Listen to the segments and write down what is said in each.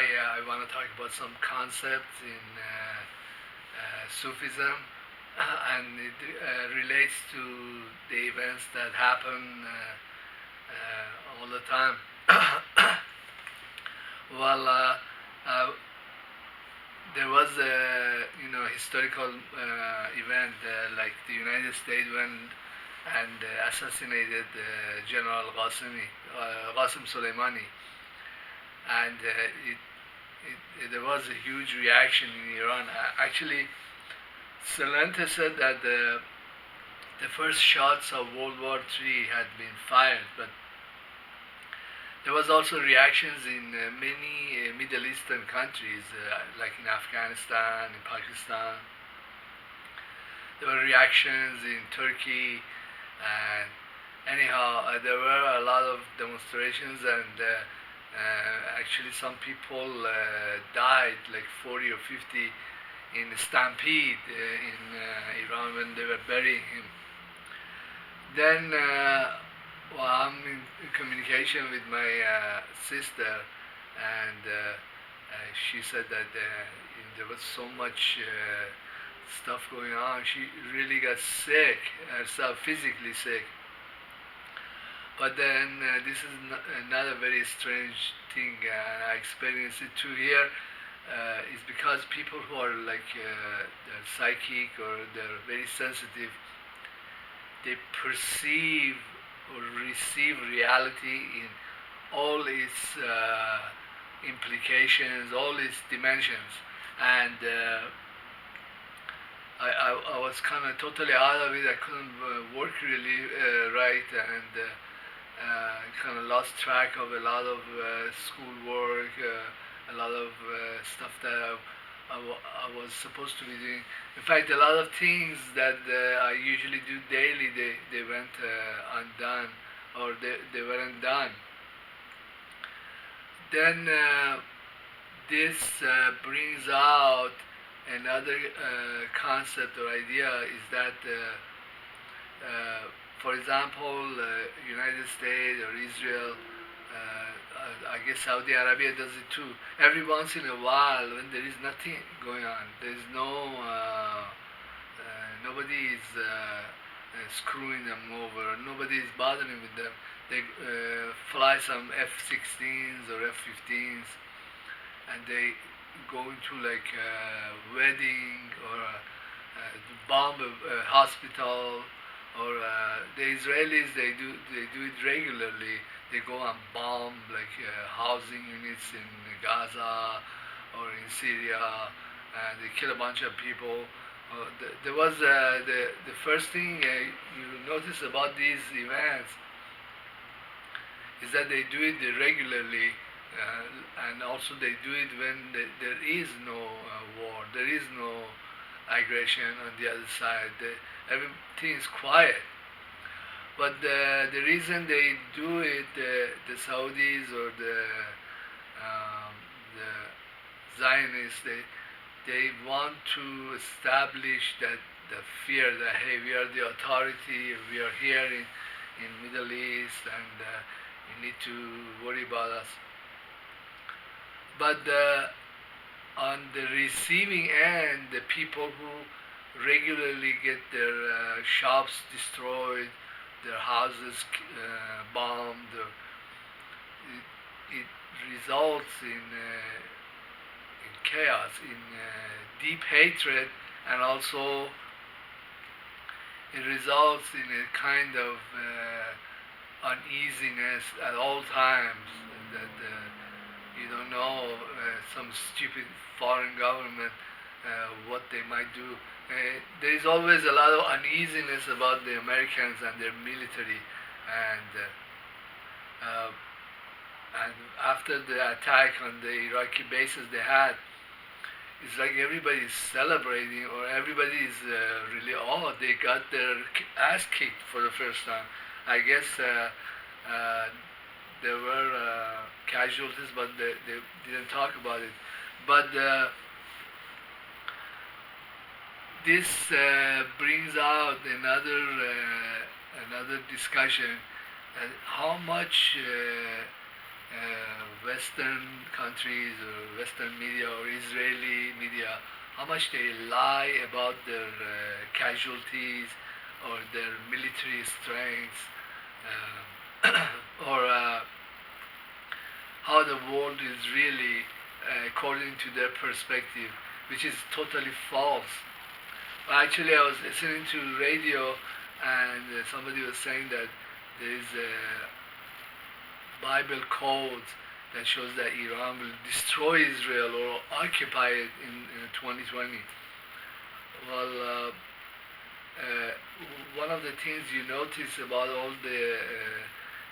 I want to talk about some concepts in Sufism, and it relates to the events that happen all the time. well, there was a historical event like the United States went and assassinated General Qasim Soleimani, and there was a huge reaction in Iran. Actually, Celente said that the first shots of World War III had been fired, but there was also reactions in many Middle Eastern countries, like in Afghanistan, in Pakistan. There were reactions in Turkey, and anyhow, there were a lot of demonstrations, and actually some people died, like 40 or 50, in a stampede in Iran when they were burying him. Then, I'm in communication with my sister, and she said that there was so much stuff going on. She really got sick herself, physically sick. But then this is not a very strange thing. I experienced it too here. Is because people who are like they're psychic or they're very sensitive, they perceive or receive reality in all its implications, all its dimensions, and I was kind of totally out of it. I couldn't work really right, and kind of lost track of a lot of schoolwork, a lot of stuff that I was supposed to be doing. In fact, a lot of things that I usually do daily, they went undone, or they weren't done. Then this brings out another concept or idea, is that for example, United States or Israel, I guess Saudi Arabia does it too. Every once in a while, when there is nothing going on, there's nobody is screwing them over, nobody is bothering with them. They fly some F-16s or F-15s, and they go into like a wedding or bomb a hospital, or the Israelis, they do it regularly. They go and bomb like housing units in Gaza or in Syria, and they kill a bunch of people. There was the first thing you notice about these events is that they do it regularly, and also they do it when there is no war, there is no aggression on the other side. Everything is quiet. But the reason they do it, the Saudis or um, the Zionists, they want to establish that the fear that, hey, we are the authority, we are here in Middle East, and you need to worry about us. But on the receiving end, the people who regularly get their shops destroyed, their houses bombed, it results in chaos, in deep hatred, and also it results in a kind of uneasiness at all times, that you don't know, some stupid foreign government, what they might do. There is always a lot of uneasiness about the Americans and their military, and uh, and after the attack on the Iraqi bases they had, it's like everybody's celebrating, or everybody's really, oh, they got their ass kicked for the first time. I guess there were casualties, but they didn't talk about it. But this brings out another discussion, how much Western countries or Western media or Israeli media, how much they lie about their casualties or their military strengths, or how the world is really according to their perspective, which is totally false. Actually, I was listening to radio, and somebody was saying that there is a Bible code that shows that Iran will destroy Israel or occupy it in 2020. Well, one of the things you notice about all the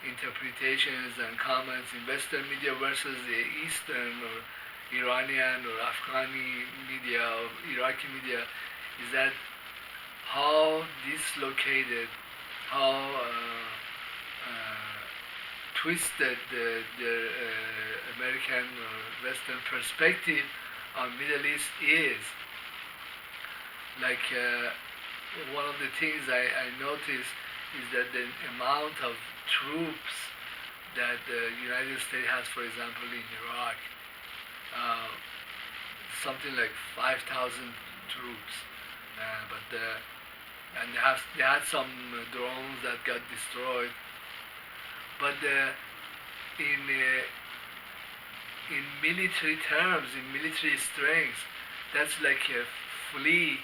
interpretations and comments in Western media versus the Eastern or Iranian or Afghani media or Iraqi media is that how dislocated, how twisted the American or Western perspective on Middle East is. Like one of the things I noticed is that the amount of troops that the United States has, for example, in Iraq, uh, something like 5,000 troops, but and they had some drones that got destroyed, but in military terms, in military strength, that's like a flea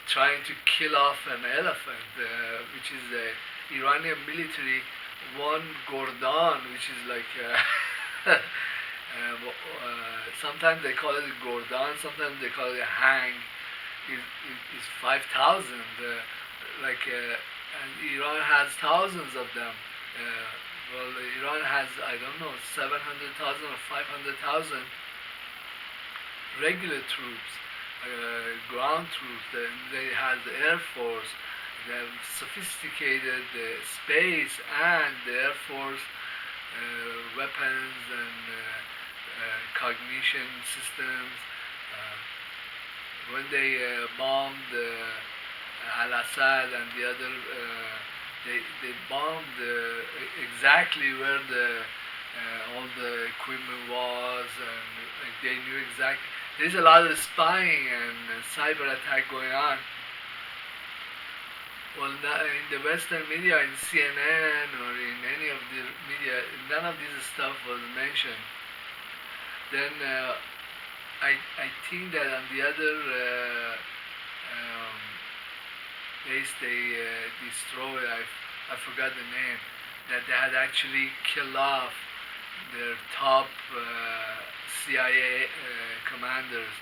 trying to kill off an elephant, which is the Iranian military. One Gordon, which is like sometimes they call it Gordon, sometimes they call it a hang, is 5,000. And Iran has thousands of them. Well, Iran has, I don't know, 700,000 or 500,000 regular troops, ground troops. They have the Air Force. They have sophisticated space and the Air Force weapons and cognition systems. When they bombed Al-Assad and the other, they bombed exactly where all the equipment was, and like, they knew exactly. There's a lot of spying and cyber attack going on. Well, in the Western media, in CNN or in any of the media, none of this stuff was mentioned. Then I think that on the other base they destroyed, I forgot the name, that they had actually killed off their top CIA commanders,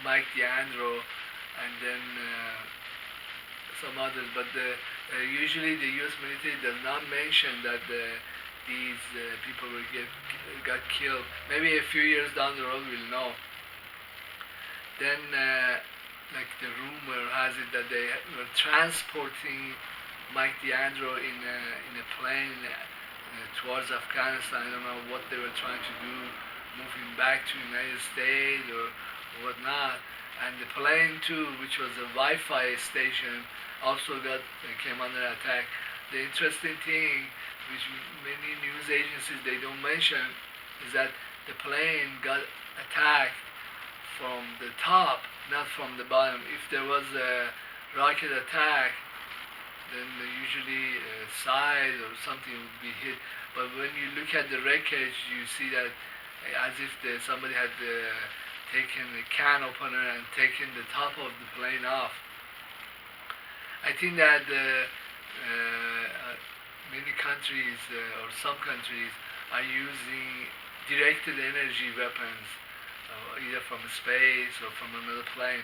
Mike DeAndro, and then some others. But usually the U.S. military does not mention that these people got killed. Maybe a few years down the road we'll know. Then, like the rumor has it that they were transporting Mike DeAndro in a plane towards Afghanistan. I don't know what they were trying to do, move him back to the United States or whatnot. And the plane too, which was a Wi-Fi station, also came under attack. The interesting thing, which many news agencies they don't mention, is that the plane got attacked from the top, not from the bottom. If there was a rocket attack, then usually a side or something would be hit. But when you look at the wreckage, you see that as if somebody had taken a can opener and taken the top of the plane off. I think that many countries or some countries are using directed energy weapons, either from space or from another plane.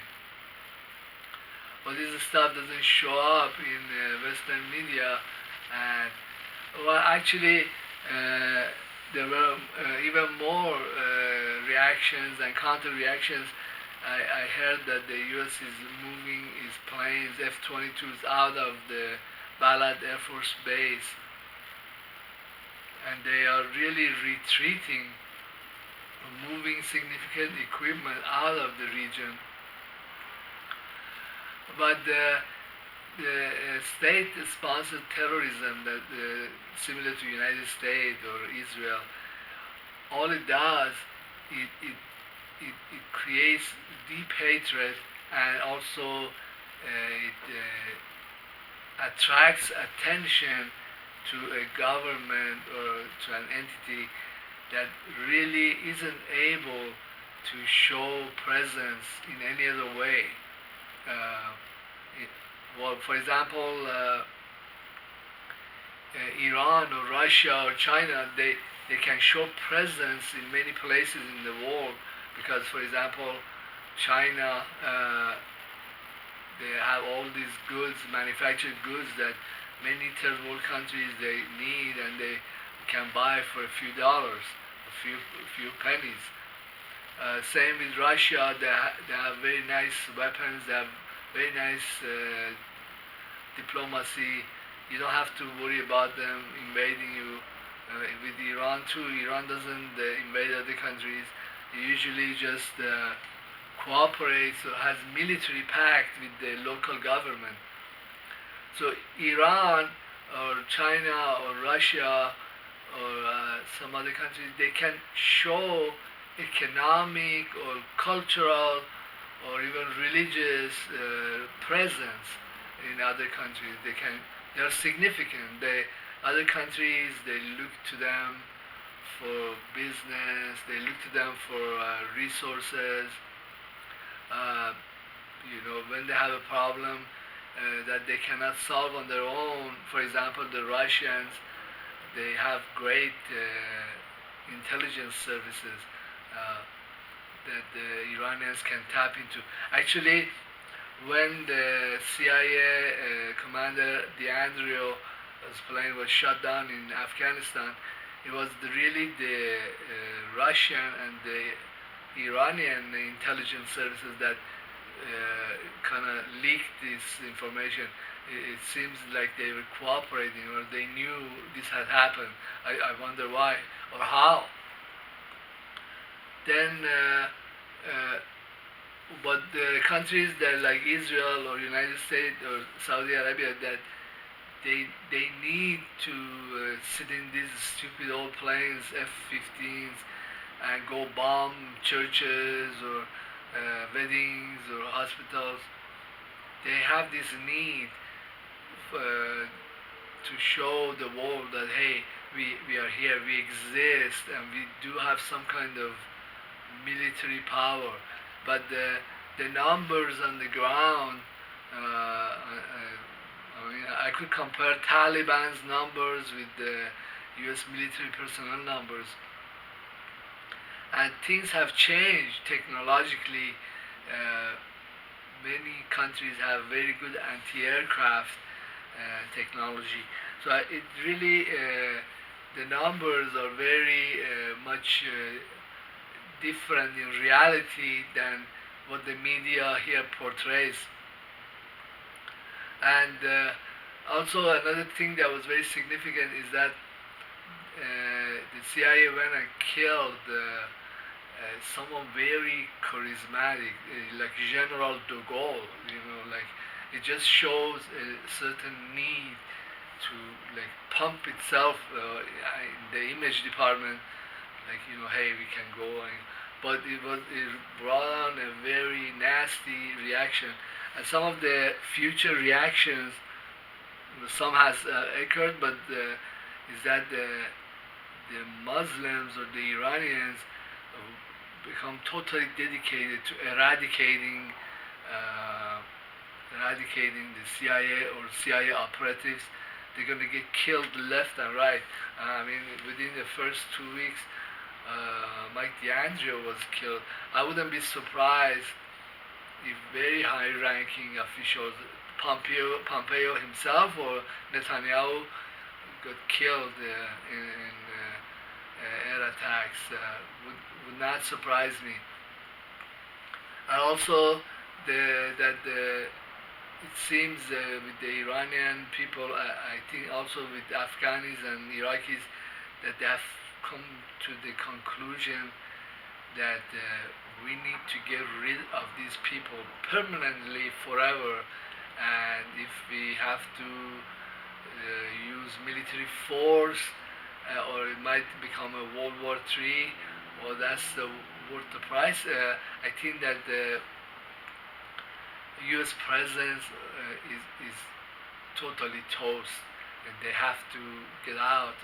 But this stuff doesn't show up in Western media, and well, actually, there were even more reactions and counter-reactions. I heard that the U.S. is moving its planes, F-22s, out of the Balad Air Force Base, and they are really retreating, moving significant equipment out of the region. But the state-sponsored terrorism that similar to United States or Israel, all it does, it creates deep hatred, and also it attracts attention to a government or to an entity that really isn't able to show presence in any other way. Uh, it, well, for example, Iran or Russia or China, they can show presence in many places in the world because, for example, China, they have all these goods, manufactured goods that many third world countries they need and they can buy for a few dollars, a few pennies. Same with Russia, they have very nice weapons, they have very nice diplomacy. You don't have to worry about them invading you. With Iran too, Iran doesn't invade other countries. It usually just cooperates or has military pact with the local government. So Iran or China or Russia or some other countries, they can show economic or cultural or even religious presence in other countries. They are significant. Other countries, they look to them for business. They look to them for resources. Uh, when they have a problem that they cannot solve on their own. For example, the Russians, they have great intelligence services that the Iranians can tap into. Actually, when the CIA commander DeAndreo's plane was shot down in Afghanistan, it was really the Russian and the Iranian intelligence services that kind of leaked this information. It seems like they were cooperating or they knew this had happened. I wonder why or how. Then, but the countries that like Israel or United States or Saudi Arabia that they need to sit in these stupid old planes, F-15s, and go bomb churches or weddings or hospitals. They have this need to show the world that hey, we are here, we exist, and we do have some kind of military power. But the numbers on the ground, I mean, I could compare Taliban's numbers with the U.S. military personnel numbers, and things have changed technologically. Uh, Many countries have very good anti-aircraft technology. So it really the numbers are very much different in reality than what the media here portrays. And also another thing that was very significant is that the CIA went and killed someone very charismatic, like General de Gaulle. Like it just shows a certain need to like pump itself in the image department. Like hey, we can go. But it brought on a very nasty reaction, and some of the future reactions, some has occurred, but is that the Muslims or the Iranians become totally dedicated to eradicating the CIA or CIA operatives. They're going to get killed left and right. I mean, within the first 2 weeks, Mike DeAndre was killed. I wouldn't be surprised if very high-ranking officials, Pompeo himself or Netanyahu, got killed in air attacks. Would not surprise me. And also, it seems with the Iranian people, I think also with Afghans and Iraqis, that they have come to the conclusion that we need to get rid of these people permanently, forever, and if we have to use military force, or it might become a World War III, or that's worth the price. I think that the U.S. presence is totally toast, and they have to get out,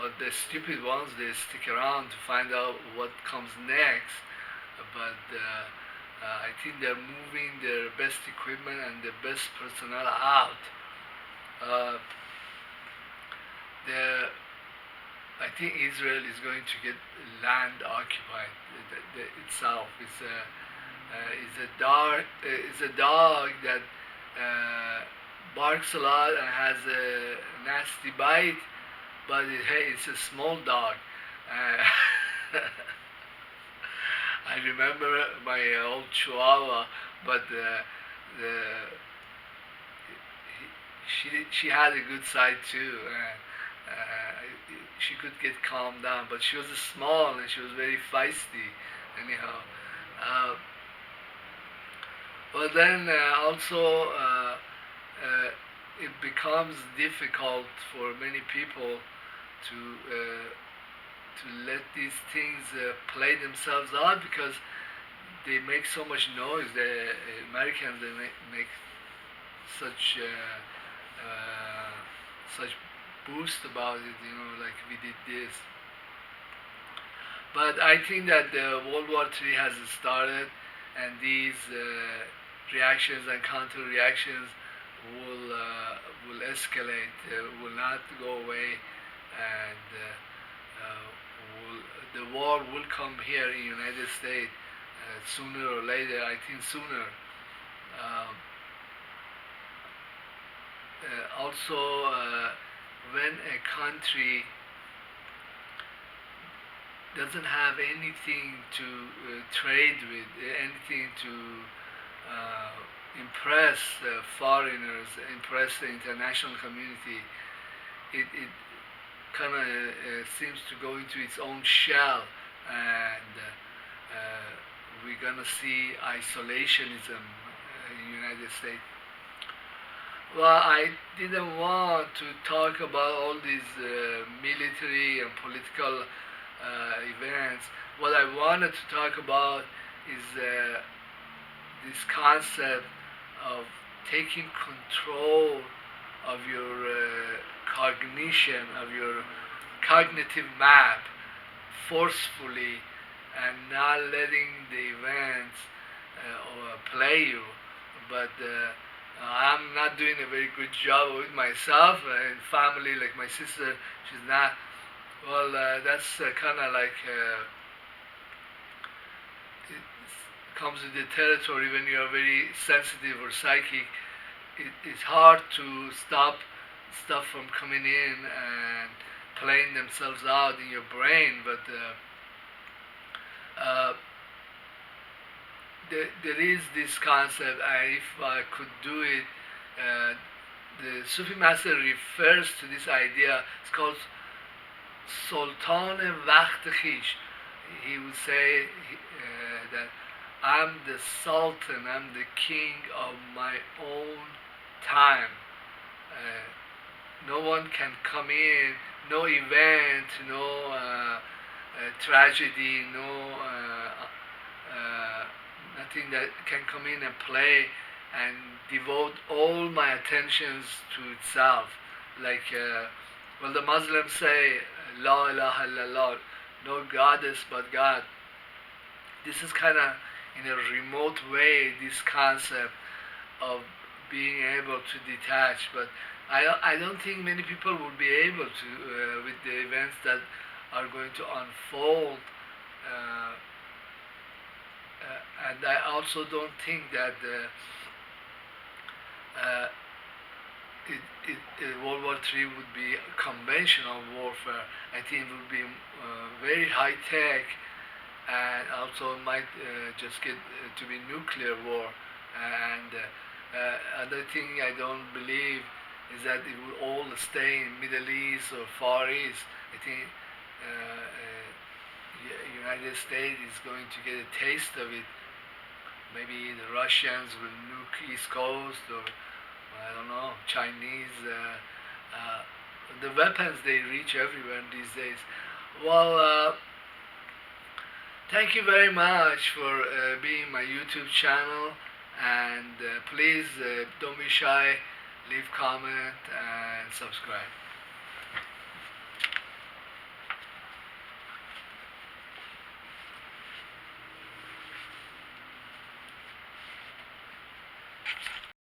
or the stupid ones they stick around to find out what comes next. But I think they're moving their best equipment and the best personnel out. Uh, the I think Israel is going to get land occupied itself. It's a dog that barks a lot and has a nasty bite, but hey, it's a small dog. Uh, I remember my old Chihuahua, but the she had a good side too. She could get calmed down, but she was small and she was very feisty. Anyhow, uh, but then also it becomes difficult for many people to let these things play themselves out because they make so much noise. The Americans they make such such boost about it, like we did this. But I think that the World War III has started, and these reactions and counter reactions will escalate, will not go away, and the war will come here in the United States sooner or later. I think sooner. Um, Also, when a country doesn't have anything to trade with, anything to impress foreigners, impress the international community, it kind of seems to go into its own shell, and we're gonna see isolationism in the United States. Well, I didn't want to talk about all these military and political events. What I wanted to talk about is this concept of taking control of your cognition, of your cognitive map forcefully, and not letting the events play you. But I'm not doing a very good job with myself and family. Like my sister, she's not. Well, that's kind of like it comes with the territory when you are very sensitive or psychic. It's hard to stop stuff from coming in and playing themselves out in your brain. But uh, there is this concept, and if I could do it, uh, the Sufi master refers to this idea. It's called Sultan Vakht Khish. He would say that I'm the Sultan, I'm the king of my own time. No one can come in, no event, no tragedy, no nothing that can come in and play and devote all my attentions to itself. Like, well, the Muslims say, La ilaha illallah, no goddess but God. This is kind of, in a remote way, this concept of being able to detach. But I don't think many people would be able to, with the events that are going to unfold. Uh, and I also don't think that uh, World War III would be conventional warfare. I think it would be very high tech, and also might just get to be nuclear war. And other thing I don't believe is that it will all stay in Middle East or Far East. I think United States is going to get a taste of it Maybe the Russians will nuke East Coast, or I don't know, Chinese. The weapons, they reach everywhere these days. Well, thank you very much for being my YouTube channel, and please don't be shy, leave comment and subscribe.